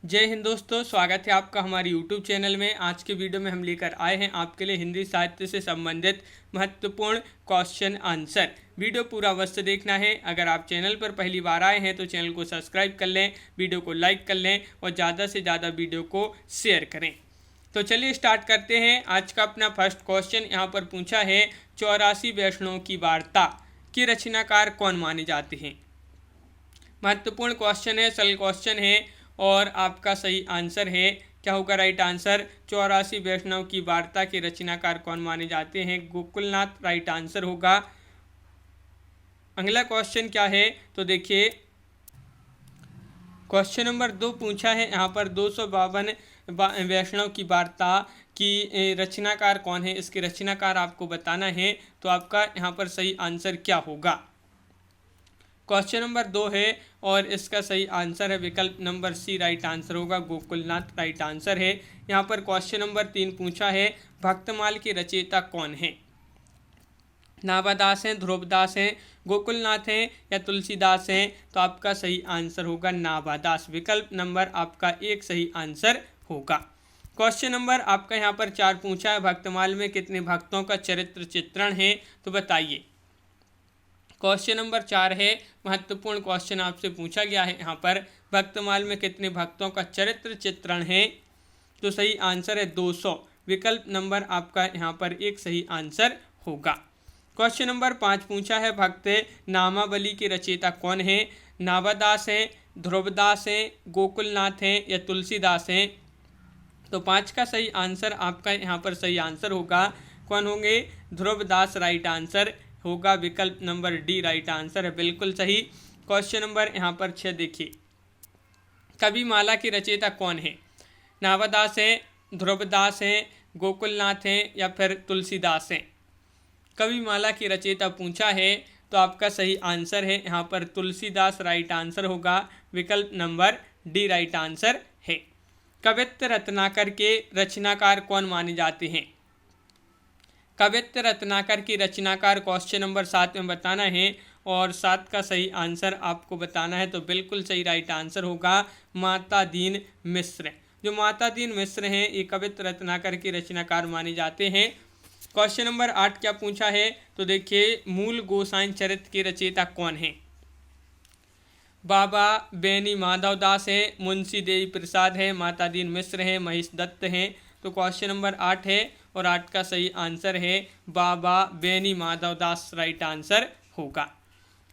जय हिंद दोस्तों, स्वागत है आपका हमारे YouTube चैनल में। आज के वीडियो में हम लेकर आए हैं आपके लिए हिंदी साहित्य से संबंधित महत्वपूर्ण क्वेश्चन आंसर। वीडियो पूरा अवश्य देखना है। अगर आप चैनल पर पहली बार आए हैं तो चैनल को सब्सक्राइब कर लें, वीडियो को लाइक कर लें और ज़्यादा से ज़्यादा वीडियो को शेयर करें। तो चलिए स्टार्ट करते हैं। आज का अपना फर्स्ट क्वेश्चन यहाँ पर पूछा है, 84 वैष्णव की वार्ता के रचनाकार कौन माने जाते हैं। महत्वपूर्ण क्वेश्चन है, सरल क्वेश्चन है और आपका सही आंसर है। क्या होगा राइट आंसर? 84 वैष्णव की वार्ता के रचनाकार कौन माने जाते हैं? गोकुलनाथ राइट आंसर होगा। अगला क्वेश्चन क्या है तो देखिए, क्वेश्चन नंबर 2 पूछा है यहाँ पर, 252 वैष्णव की वार्ता की रचनाकार कौन है। इसके रचनाकार आपको बताना है। तो आपका यहाँ पर सही आंसर क्या होगा? क्वेश्चन नंबर 2 है और इसका सही आंसर है विकल्प नंबर सी राइट आंसर होगा, गोकुलनाथ राइट आंसर है। यहाँ पर क्वेश्चन नंबर 3 पूछा है, भक्तमाल के रचयिता कौन है। नाभादास हैं, ध्रुवदास हैं, गोकुलनाथ हैं या तुलसीदास हैं। तो आपका सही आंसर होगा नाभादास। विकल्प नंबर आपका 1 सही आंसर होगा। क्वेश्चन नंबर आपका यहाँ पर 4 पूछा है, भक्तमाल में कितने भक्तों का चरित्र चित्रण है तो बताइए। क्वेश्चन नंबर 4 है, महत्वपूर्ण क्वेश्चन आपसे पूछा गया है यहाँ पर, भक्तमाल में कितने भक्तों का चरित्र चित्रण है। तो सही आंसर है 200। विकल्प नंबर आपका यहाँ पर 1 सही आंसर होगा। क्वेश्चन नंबर 5 पूछा है, भक्त नामावली के रचयिता कौन है। नाभादास हैं, ध्रुवदास हैं, गोकुलनाथ हैं या तुलसीदास हैं। तो 5 का सही आंसर आपका यहाँ पर सही आंसर होगा। कौन होंगे? ध्रुवदास राइट आंसर होगा। विकल्प नंबर डी राइट आंसर है, बिल्कुल सही। क्वेश्चन नंबर यहाँ पर 6 देखिए, कविमाला की रचयिता कौन है। नाभादास हैं, ध्रुवदास हैं, गोकुलनाथ हैं या फिर तुलसीदास हैं। कविमाला की रचयिता पूछा है तो आपका सही आंसर है यहाँ पर तुलसीदास राइट आंसर होगा। विकल्प नंबर डी राइट आंसर है। कवित्व रत्नाकर के रचनाकार कौन माने जाते हैं। कवित्व रत्नाकर की रचनाकार क्वेश्चन नंबर 7 में बताना है और 7 का सही आंसर आपको बताना है। तो बिल्कुल सही राइट आंसर होगा माता दीन मिश्र। जो माता दीन मिश्र हैं ये कवित्व रत्नाकर के रचनाकार माने जाते हैं। क्वेश्चन नंबर 8 क्या पूछा है तो देखिए, मूल गोसाई चरित्र के रचयिता कौन है। बाबा बेनी माधव दास है, मुंशी देवी प्रसाद है, माता दीन मिश्र हैं, महेश दत्त हैं। तो क्वेश्चन नंबर 8 है और 8 का सही आंसर है बाबा बेनी माधव दास राइट आंसर होगा।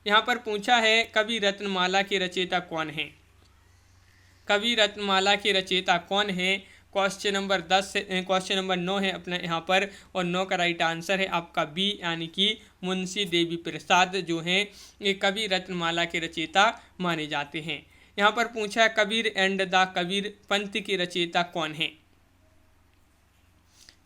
यहाँ पर पूछा है, कवि रत्नमाला के रचयिता कौन है। कवि रत्नमाला के रचयिता कौन है। क्वेश्चन नंबर 10 क्वेश्चन नंबर 9 है अपना यहाँ पर और 9 का राइट आंसर है आपका बी, यानी कि मुंशी देवी प्रसाद जो हैं ये कवि रत्नमाला के रचयिता माने जाते हैं। यहाँ पर पूछा है, कबीर एंड द कबीर पंथ के रचयिता कौन है।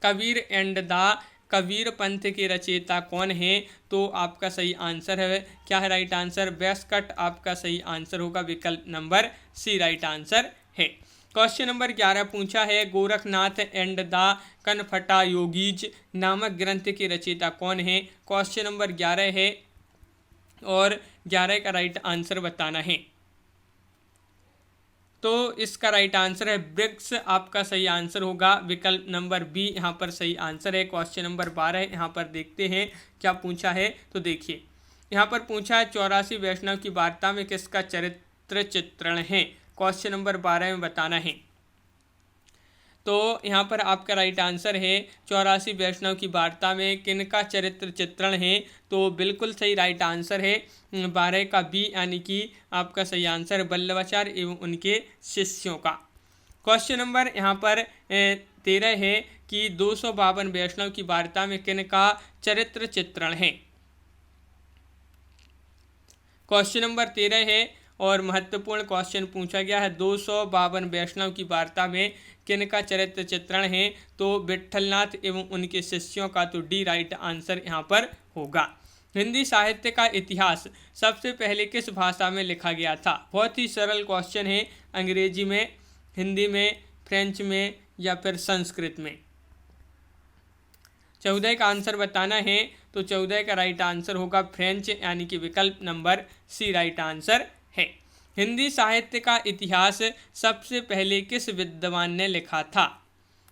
कबीर एंड द कबीर पंथ के रचयिता कौन है। तो आपका सही आंसर है, क्या है राइट आंसर? बेस्कट आपका सही आंसर होगा। विकल्प नंबर सी राइट आंसर है। क्वेश्चन नंबर 11 पूछा है, गोरखनाथ एंड द कनफटा योगीज नामक ग्रंथ के रचयिता कौन है। क्वेश्चन नंबर 11 है और 11 का राइट आंसर बताना है। तो इसका राइट आंसर है ब्रिक्स, आपका सही आंसर होगा। विकल्प नंबर बी यहाँ पर सही आंसर है। क्वेश्चन नंबर 12 यहाँ पर देखते हैं क्या पूछा है तो देखिए, यहाँ पर पूछा है, 84 वैष्णव की वार्ता में किसका चरित्र चित्रण है। क्वेश्चन नंबर 12 में बताना है। तो यहाँ पर आपका राइट आंसर है, 84 वैष्णव की वार्ता में किनका चरित्र चित्रण है। तो बिल्कुल सही राइट आंसर है 12 का बी, यानी कि आपका सही आंसर वल्लभाचार्य एवं उनके शिष्यों का। क्वेश्चन नंबर यहाँ पर 13 है कि 252 वैष्णव की वार्ता में किनका चरित्र चित्रण है। क्वेश्चन नंबर 13 है और महत्वपूर्ण क्वेश्चन पूछा गया है, 252 वैष्णव की वार्ता में किनका चरित्र चित्रण है। तो विट्ठलनाथ एवं उनके शिष्यों का। तो डी राइट आंसर यहाँ पर होगा। हिंदी साहित्य का इतिहास सबसे पहले किस भाषा में लिखा गया था। बहुत ही सरल क्वेश्चन है, अंग्रेजी में, हिंदी में, फ्रेंच में या फिर संस्कृत में। 14 का आंसर बताना है। तो 14 का राइट आंसर होगा फ्रेंच, यानी कि विकल्प नंबर सी राइट आंसर है। हिंदी साहित्य का इतिहास सबसे पहले किस विद्वान ने लिखा था?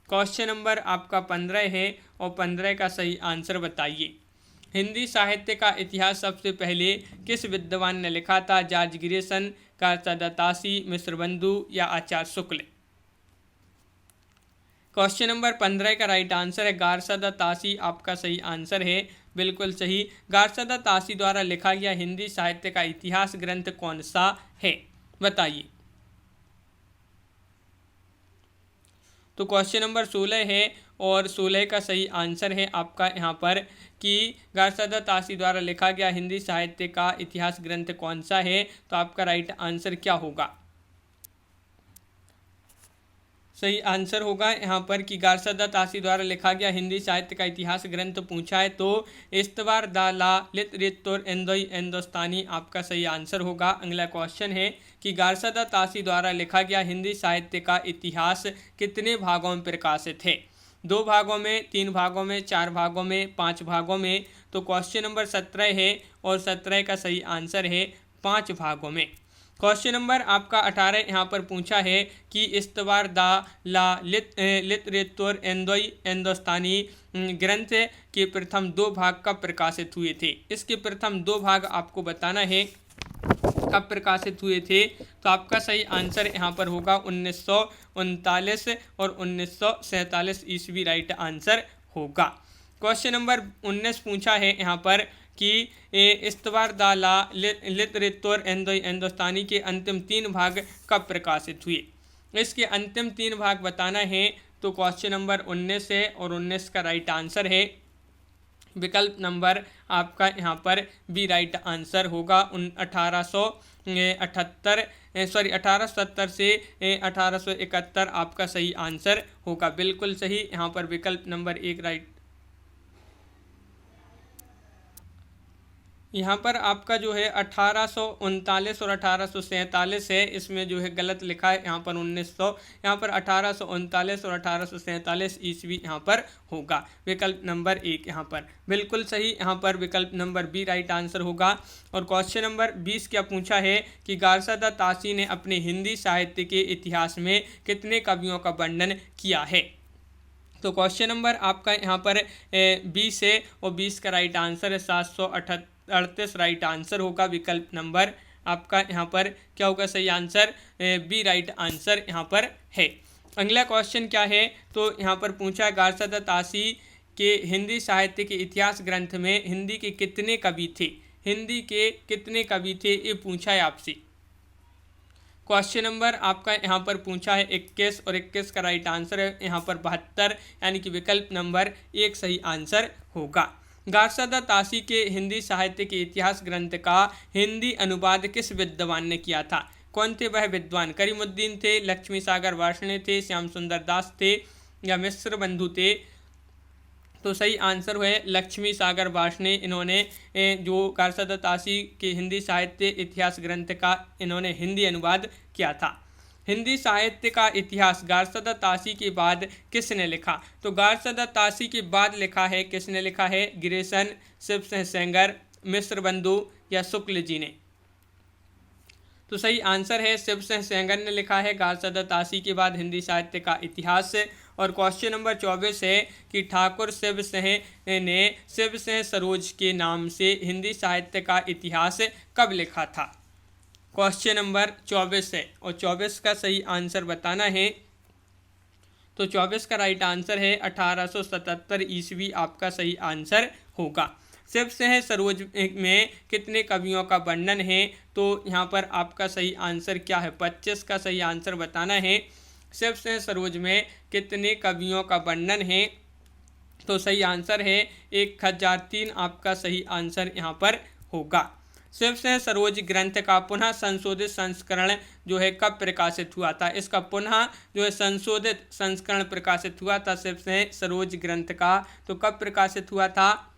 क्वेश्चन नंबर आपका 15 है और 15 का सही आंसर बताइए। हिंदी साहित्य का इतिहास सबसे पहले किस विद्वान ने लिखा था? जॉर्ज ग्रेसन, गारसादा तासी, मिश्रबंधु या आचार्य शुक्ल? क्वेश्चन नंबर 15 का राइट आंसर है गारसादा तासी, आपका सही आंसर है, बिल्कुल सही। गारसादा तासी द्वारा लिखा गया हिंदी साहित्य का इतिहास ग्रंथ कौन सा है, बताइए। तो क्वेश्चन नंबर 16 है और 16 का सही आंसर है आपका यहाँ पर कि गारसादा तासी द्वारा लिखा गया हिंदी साहित्य का इतिहास ग्रंथ कौन सा है। तो आपका राइट आंसर क्या होगा? सही आंसर होगा यहाँ पर कि गारसादा तासी द्वारा लिखा गया हिंदी साहित्य का इतिहास ग्रंथ पूछा है तो इस्तवार दा ला लित रितुर एंदोई एंदोस्तानी आपका सही आंसर होगा। अगला क्वेश्चन है कि गारसादा तासी द्वारा लिखा गया हिंदी साहित्य का इतिहास कितने भागों में प्रकाशित है? 2 भागों में, 3 भागों में, 4 भागों में, 5 भागों में? तो क्वेश्चन नंबर 17 है और 17 का सही आंसर है 5 भागों में। क्वेश्चन नंबर आपका 18 यहाँ पर पूछा है कि इस्तवार दा ला लित रेतुर एंदोई एंदोस्तानी ग्रंथ के प्रथम 2 भाग कब प्रकाशित हुए थे? इसके प्रथम 2 भाग आपको बताना है कब प्रकाशित हुए थे। तो आपका सही आंसर यहाँ पर होगा 1939 और 1947 ईस्वी राइट आंसर होगा। क्वेश्चन नंबर 19 पूछा है यहाँ पर कि इस्तवार दा ला लित रितुर एंदोई एंदोस्तानी के अंतिम 3 भाग कब प्रकाशित हुए? इसके अंतिम 3 भाग बताना है। तो क्वेश्चन नंबर 19 है और 19 का राइट आंसर है विकल्प नंबर आपका यहाँ पर बी राइट आंसर होगा। 1870 से 1871 आपका सही आंसर होगा, बिल्कुल सही। यहाँ पर विकल्प नंबर 1 राइट। यहाँ पर आपका जो है 1839 और 1847 है, इसमें जो है गलत लिखा है यहाँ पर 1900, यहाँ पर 1839 और 1847 ईस्वी यहाँ पर होगा। विकल्प नंबर 1 यहाँ पर बिल्कुल सही, यहाँ पर विकल्प नंबर बी राइट आंसर होगा। और क्वेश्चन नंबर 20 क्या पूछा है कि गारसादा तासी ने अपने हिंदी साहित्य के इतिहास में कितने कवियों का वर्णन किया है? तो क्वेश्चन नंबर आपका यहाँ पर 20 है और 20 का राइट आंसर है 738 राइट आंसर होगा। विकल्प नंबर आपका यहाँ पर क्या होगा? सही आंसर बी राइट आंसर यहाँ पर है। अगला क्वेश्चन क्या है? तो यहाँ पर पूछा गारसादा तासी के हिंदी साहित्य के इतिहास ग्रंथ में हिंदी के कितने कवि थे? हिंदी के कितने कवि थे ये पूछा है आपसे। क्वेश्चन नंबर आपका यहाँ पर पूछा है 21 और 21 का राइट आंसर है यहाँ पर 72, यानी कि विकल्प नंबर 1 सही आंसर होगा। गारसादा तासी के हिंदी साहित्य के इतिहास ग्रंथ का हिंदी अनुवाद किस विद्वान ने किया था? कौन थे वह विद्वान? करीमुद्दीन थे, लक्ष्मी सागर वार्ष्णेय थे, श्याम सुंदर दास थे या मिश्र बंधु थे? तो सही आंसर है लक्ष्मी सागर वार्ष्णेय। इन्होंने जो गारसादा तासी के हिंदी साहित्य इतिहास ग्रंथ का इन्होंने हिंदी अनुवाद किया था। हिंदी साहित्य का इतिहास गारसादा तासी के बाद किसने लिखा? तो गारसादा तासी के बाद लिखा है, किसने लिखा है? ग्रेसन, शिवसिंह सेंगर, मिश्र बंधु या शुक्ल जी ने? तो सही आंसर है शिवसिंह सेंगर ने लिखा है गारसादा तासी के बाद हिंदी साहित्य का इतिहास। और क्वेश्चन नंबर 24 है कि ठाकुर शिवसिंह ने शिवसिंह सरोज के नाम से हिंदी साहित्य का इतिहास कब लिखा था? क्वेश्चन नंबर 24 है और 24 का सही आंसर बताना है। तो 24 का राइट आंसर है 1877 ईस्वी आपका सही आंसर होगा। शिवसिंह सरोज में कितने कवियों का वर्णन है? तो यहाँ पर आपका सही आंसर क्या है? 25 का सही आंसर बताना है। शिवसिंह सरोज में कितने कवियों का वर्णन है? तो सही आंसर है 1003 आपका सही आंसर यहाँ पर होगा। शिवसिंह सरोज ग्रंथ का पुनः संशोधित संस्करण जो है कब प्रकाशित हुआ था? इसका पुनः जो है संशोधित संस्करण प्रकाशित हुआ था शिवसिंह सरोज ग्रंथ का, तो कब प्रकाशित हुआ था?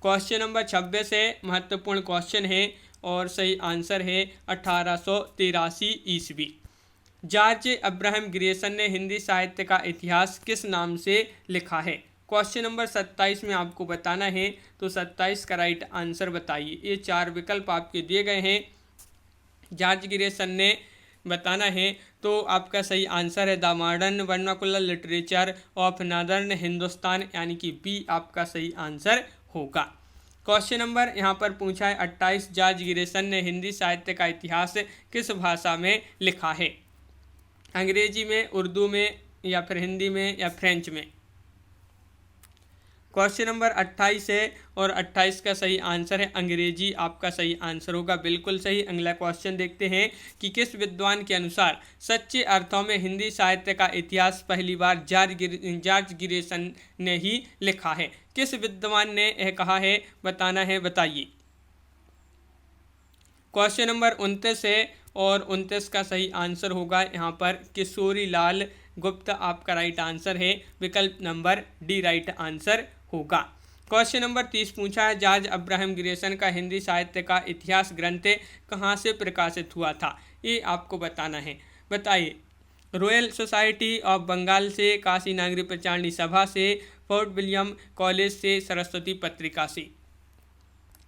क्वेश्चन नंबर 26 है, महत्वपूर्ण क्वेश्चन है और सही आंसर है 1883 ईस्वी। जॉर्ज अब्राहम ग्रेसन ने हिंदी साहित्य का इतिहास किस नाम से लिखा है? क्वेश्चन नंबर 27 में आपको बताना है, तो 27 का राइट आंसर बताइए। ये 4 विकल्प आपके दिए गए हैं। जॉर्ज ग्रेसन ने बताना है तो आपका सही आंसर है the modern vernacular literature of northern Hindustan, यानी कि बी आपका सही आंसर होगा। क्वेश्चन नंबर यहाँ पर पूछा है 28, जॉर्ज ग्रेसन ने हिंदी साहित्य का इतिहास किस भाषा में लिखा है? अंग्रेजी में, उर्दू में, या फिर हिंदी में, या फ्रेंच में? क्वेश्चन नंबर 28 है और 28 का सही आंसर है अंग्रेजी आपका सही आंसर होगा, बिल्कुल सही। अगला क्वेश्चन देखते हैं कि किस विद्वान के अनुसार सच्चे अर्थों में हिंदी साहित्य का इतिहास पहली बार जॉर्ज ग्रेसन ने ही लिखा है? किस विद्वान ने यह कहा है, बताना है, बताइए। क्वेश्चन नंबर 29 है और 29 का सही आंसर होगा यहाँ पर किशोरी लाल गुप्ता आपका राइट आंसर है, विकल्प नंबर डी राइट आंसर होगा। क्वेश्चन नंबर 30 पूछा है जॉर्ज अब्राहम ग्रेसन का हिंदी साहित्य का इतिहास ग्रंथ कहाँ से प्रकाशित हुआ था? ये आपको बताना है, बताइए। रॉयल सोसाइटी ऑफ बंगाल से, काशी नागरिक प्रचारणी सभा से, फोर्ट विलियम कॉलेज से, सरस्वती पत्रिका से?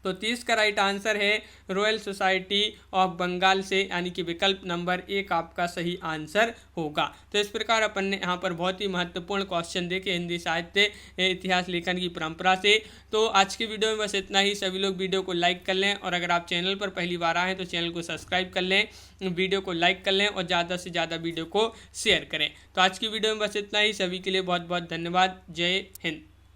तो 30 का राइट आंसर है रॉयल सोसाइटी ऑफ बंगाल से, यानी कि विकल्प नंबर 1 आपका सही आंसर होगा। तो इस प्रकार अपन ने यहाँ पर बहुत ही महत्वपूर्ण क्वेश्चन देखे हिंदी साहित्य इतिहास लेखन की परंपरा से। तो आज की वीडियो में बस इतना ही। सभी लोग वीडियो को लाइक कर लें और अगर आप चैनल पर पहली बार आए तो चैनल को सब्सक्राइब कर लें, वीडियो को लाइक कर लें और ज़्यादा से ज़्यादा वीडियो को शेयर करें। तो आज की वीडियो में बस इतना ही। सभी के लिए बहुत बहुत धन्यवाद। जय हिंद।